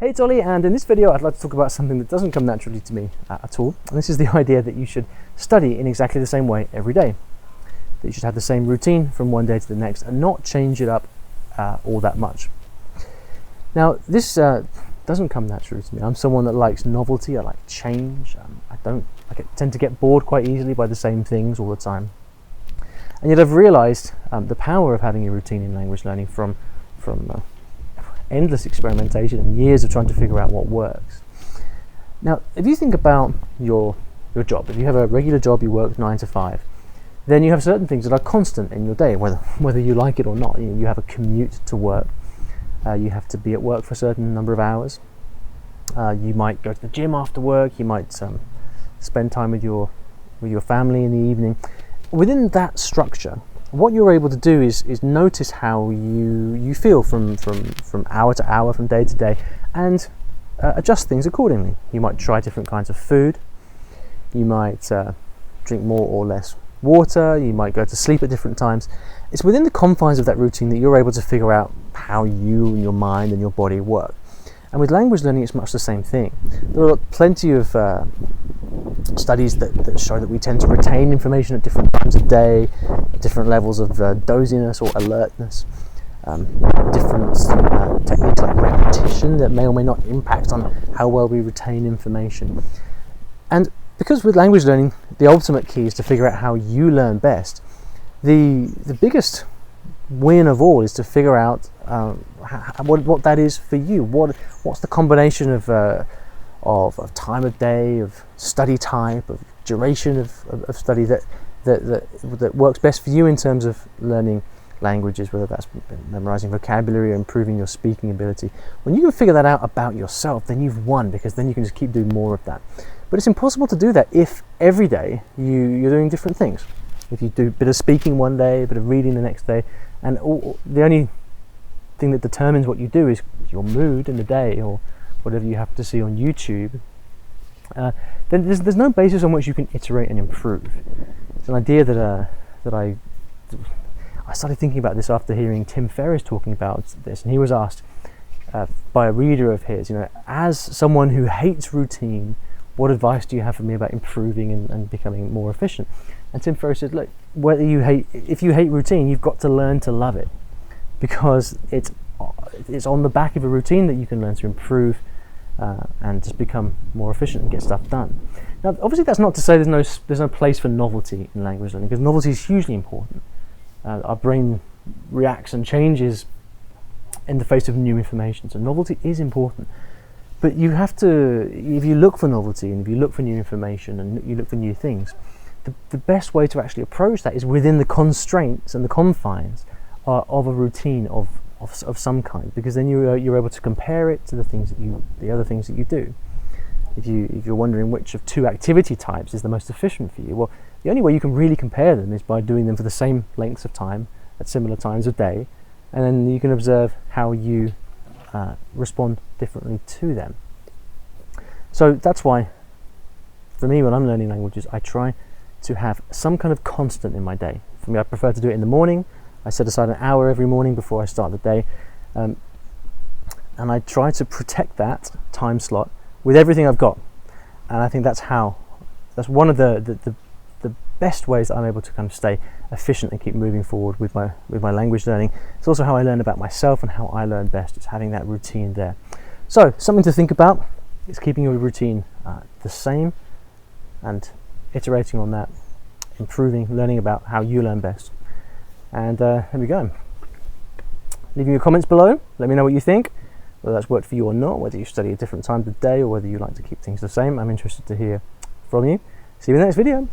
Hey, it's Ollie, and in this video I'd like to talk about something that doesn't come naturally to me at all, and this is the idea that you should study in exactly the same way every day. That you should have the same routine from one day to the next and not change it up all that much. Now, this doesn't come naturally to me. I'm someone that likes novelty, I like change. I tend to get bored quite easily by the same things all the time. And yet I've realized the power of having a routine in language learning from endless experimentation and years of trying to figure out what works. Now, if you think about your job, if you have a regular job, you work 9 to 5, then you have certain things that are constant in your day, whether you like it or not. You have a commute to work. You have to be at work for a certain number of hours. You might go to the gym after work. You might spend time with your family in the evening. Within that structure, what you're able to do is notice how you feel from hour to hour, from day to day, and adjust things accordingly. You might try different kinds of food. You might drink more or less water. You might go to sleep at different times. It's within the confines of that routine that you're able to figure out how you and your mind and your body work. And with language learning, it's much the same thing. There are plenty of studies that show that we tend to retain information at different times of day, at different levels of doziness or alertness, different techniques like repetition that may or may not impact on how well we retain information. And because with language learning, the ultimate key is to figure out how you learn best, the biggest win of all is to figure out what that is for you. What's the combination of time of day, of study type, of duration of study that works best for you in terms of learning languages, whether that's memorizing vocabulary or improving your speaking ability. When you can figure that out about yourself, then you've won, because then you can just keep doing more of that. But it's impossible to do that if every day you're doing different things. If you do a bit of speaking one day, a bit of reading the next day, and the only thing that determines what you do is your mood in the day or whatever you happen to see on YouTube, then there's no basis on which you can iterate and improve. It's an idea that I started thinking about this after hearing Tim Ferriss talking about this, and he was asked by a reader of his, as someone who hates routine, what advice do you have for me about improving and becoming more efficient? And Tim Ferriss said, look, if you hate routine, you've got to learn to love it, because it's on the back of a routine that you can learn to improve and just become more efficient and get stuff done. Now, obviously, that's not to say there's no place for novelty in language learning, because novelty is hugely important. Our brain reacts and changes in the face of new information, so novelty is important. But you have to, if you look for novelty and if you look for new information and you look for new things, the best way to actually approach that is within the constraints and the confines of a routine of some kind, because then you're able to compare it to the other things that you do. If you're wondering which of two activity types is the most efficient for you, well, the only way you can really compare them is by doing them for the same lengths of time at similar times of day, and then you can observe how you respond differently to them. So that's why, for me, when I'm learning languages, I try to have some kind of constant in my day. For me, I prefer to do it in the morning. I set aside an hour every morning before I start the day, and I try to protect that time slot with everything I've got. And I think that's one of the best ways that I'm able to kind of stay efficient and keep moving forward with my language learning. It's also how I learn about myself and how I learn best. It's having that routine there. So something to think about is keeping your routine the same and iterating on that, improving, learning about how you learn best. And there we go. Leave me your comments below. Let me know what you think, whether that's worked for you or not, whether you study at different times of day or whether you like to keep things the same. I'm interested to hear from you. See you in the next video.